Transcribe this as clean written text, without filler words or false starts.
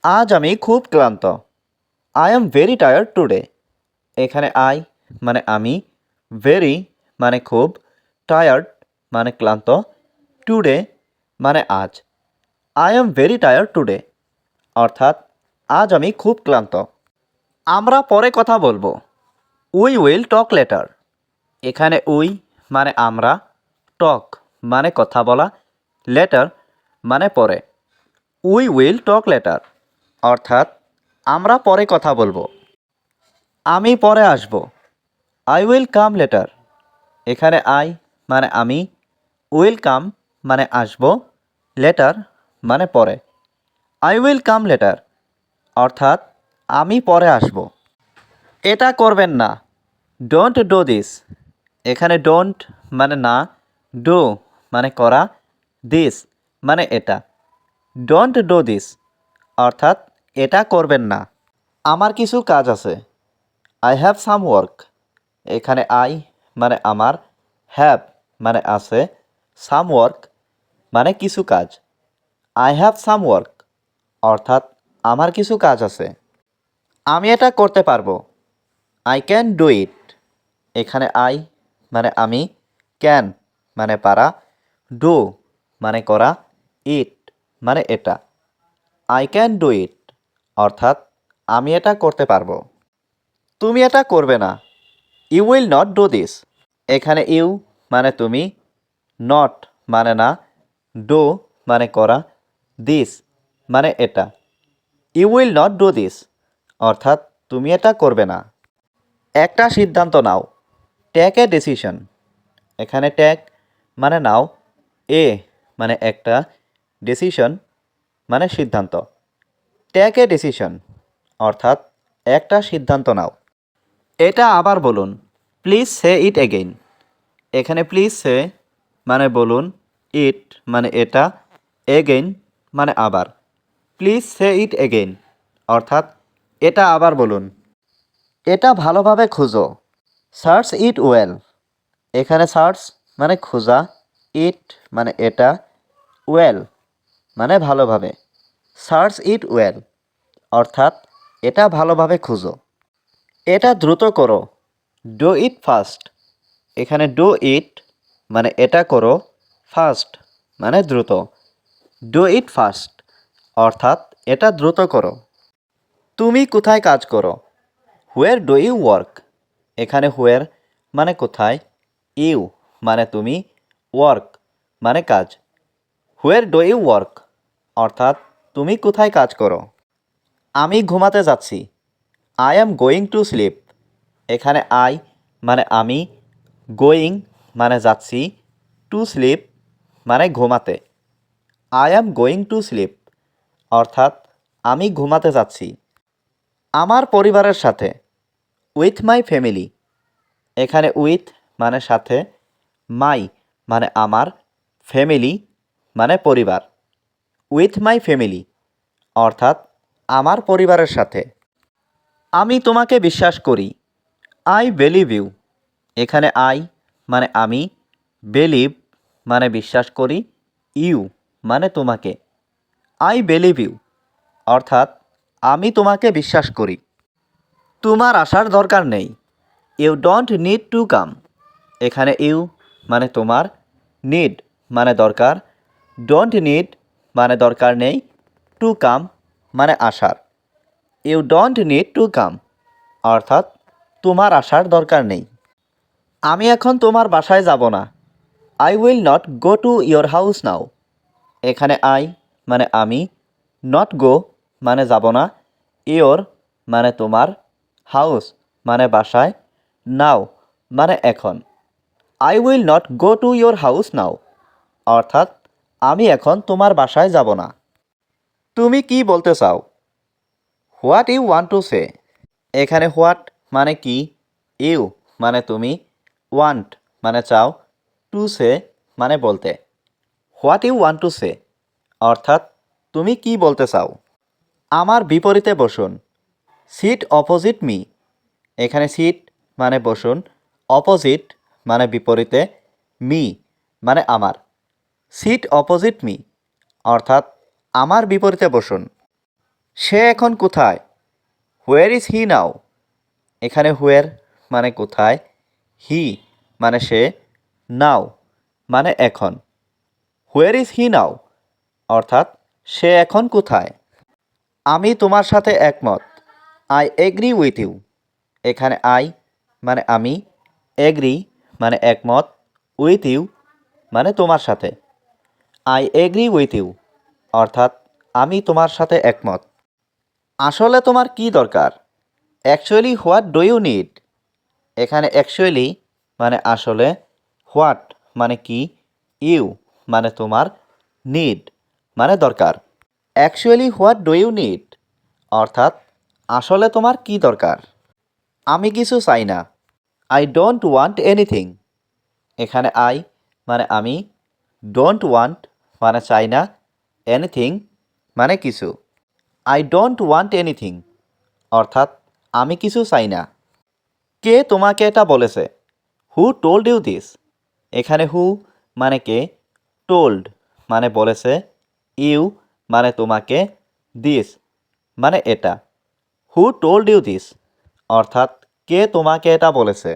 আজ আমি খুব ক্লান্ত। I am very tired today. এখানে আই মানে আমি, ভেরি মানে খুব, টায়ার্ড মানে ক্লান্ত, টুডে মানে আজ। I am very tired today অর্থাৎ আজ আমি খুব ক্লান্ত। আমরা পরে কথা বলবো। We will talk later. এখানে উই মানে আমরা, টক মানে কথা বলা, লেটার মানে পরে। উই উইল টক লেটার অর্থাৎ আমরা পরে কথা বলবো। আমি পরে আসব। I will come later. এখানে আই মানে আমি, উইল কাম মানে আসব, লেটার মানে পরে। আই উইল কাম লেটার অর্থাৎ আমি পরে আসব। এটা করবেন না। Don't do this. এখানে ডোন্ট মানে না, ডু মানে করা, দিস মানে এটা। ডোন্ট ডু দিস অর্থাৎ এটা করবেন না। আমার কিছু কাজ আছে। I have some work. এখানে আই মানে আমার, হ্যাভ মানে আছে, সাম ওয়ার্ক মানে কিছু কাজ। আই হ্যাভ সাম ওয়ার্ক অর্থাৎ আমার কিছু কাজ আছে। আমি এটা করতে পারবো। I can do it. এখানে আই মানে আমি, ক্যান মানে পারা, ডু মানে করা, ইট মানে এটা। আই ক্যান ডু ইট অর্থাৎ আমি এটা করতে পারবো। তুমি এটা করবে না। You will not do this. এখানে ইউ মানে তুমি, নট মানে না, ডু মানে করা, দিস মানে এটা। You will not do this অর্থাৎ তুমি এটা করবে না। একটা সিদ্ধান্ত নাও। Take a decision. এখানে টেক মানে নাও, এ মানে একটা, ডিসিশন মানে সিদ্ধান্ত। টেক এ ডিসিশন অর্থাৎ একটা সিদ্ধান্ত নাও। এটা আবার বলুন। Please say it again. এখানে প্লিজ সে মানে বলুন, ইট মানে এটা, এগেইন মানে আবার। প্লিজ সে ইট এগেইন অর্থাৎ এটা আবার বলুন। এটা ভালোভাবে খুঁজো। Search it well. এখানে সার্চ মানে খোঁজা, ইট মানে এটা, ওয়েল মানে ভালোভাবে। সার্চ ইট ওয়েল অর্থাৎ এটা ভালোভাবে খুঁজো। এটা দ্রুত করো। Do it fast. এখানে ডু ইট মানে এটা করো, ফাস্ট মানে দ্রুত। ডু ইট ফাস্ট অর্থাৎ এটা দ্রুত করো। তুমি কোথায় কাজ করো? Where do you work. এখানে হোয়ার মানে কোথায়, ইউ মানে তুমি, ওয়ার্ক মানে কাজ। হোয়ার ডু ইউ ওয়ার্ক অর্থাৎ তুমি কোথায় কাজ করো। আমি ঘুমাতে যাচ্ছি। I am going to sleep. এখানে আই মানে আমি, গোয়িং মানে যাচ্ছি, টু স্লিপ মানে ঘুমাতে। I am going to sleep অর্থাৎ আমি ঘুমাতে যাচ্ছি। আমার পরিবারের সাথে। With my family. এখানে উইথ মানে সাথে, মাই মানে আমার, ফ্যামিলি মানে পরিবার। উইথ মাই ফ্যামিলি অর্থাৎ আমার পরিবারের সাথে। আমি তোমাকে বিশ্বাস করি। I believe you. এখানে আই মানে আমি, বিলিভ মানে বিশ্বাস করি, ইউ মানে তোমাকে। আই বিলিভ ইউ অর্থাৎ আমি তোমাকে বিশ্বাস করি। তোমার আসার দরকার নেই। You don't need to come. এখানে ইউ মানে তোমার, নিড মানে দরকার, ডোন্ট নিড মানে দরকার নেই, টু কাম মানে আসার। You don't need to come অর্থাৎ তোমার আসার দরকার নেই। আমি এখন তোমার বাসায় যাব না। I will not go to your house now. এখানে আই মানে আমি, নট গো মানে যাব না, ইয়োর মানে তোমার, হাউস মানে বাসায়, নাও মানে এখন। I will not go to your house now অর্থাৎ আমি এখন তোমার বাসায় যাব না। তুমি কি বলতে চাও? What you want to say. এখানে হোয়াট মানে কি, ইউ মানে তুমি, ওয়ান্ট মানে চাও, টু সে মানে বলতে। What you want to say অর্থাৎ তুমি কি বলতে চাও। আমার বিপরীতে বসুন। Sit opposite me. এখানে সিট মানে বসুন, অপোজিট মানে বিপরীতে, মি মানে আমার। সিট অপোজিট মি অর্থাৎ আমার বিপরীতে বসুন। সে এখন কোথায়? হোয়ার ইজ হি নাও? এখানে হোয়ার মানে কোথায়, হি মানে সে, নাও মানে এখন। হোয়ার ইজ হি নাও অর্থাৎ সে এখন কোথায়। আমি তোমার সাথে একমত। I agree with you. এখানে আই মানে আমি, এগ্রি মানে একমত, উইথ ইউ মানে তোমার সাথে। আই এগ্রি উইথ ইউ অর্থাৎ আমি তোমার সাথে একমত। আসলে তোমার কি দরকার? Actually what do you need? এখানে অ্যাকচুয়ালি মানে আসলে, হোয়াট মানে কি, ইউ মানে তোমার, নিড মানে দরকার। Actually what do you need অর্থাৎ আসলে তোমার কি দরকার। আমি কিছু চাই না। I don't want anything. এখানে আই মানে আমি, ডোন্ট ওয়ান্ট মানে চাই না, এনিথিং মানে কিছু। আই ডোন্ট ওয়ান্ট এনিথিং অর্থাৎ আমি কিছু চাই না। কে তোমাকে এটা বলেছে? Who told you this? এখানে হু মানে কে, টোল্ড মানে বলেছে, ইউ মানে তোমাকে, দিস মানে এটা। হু টোল্ড ইউ দিস অর্থাৎ কে তোমাকে এটা বলেছে।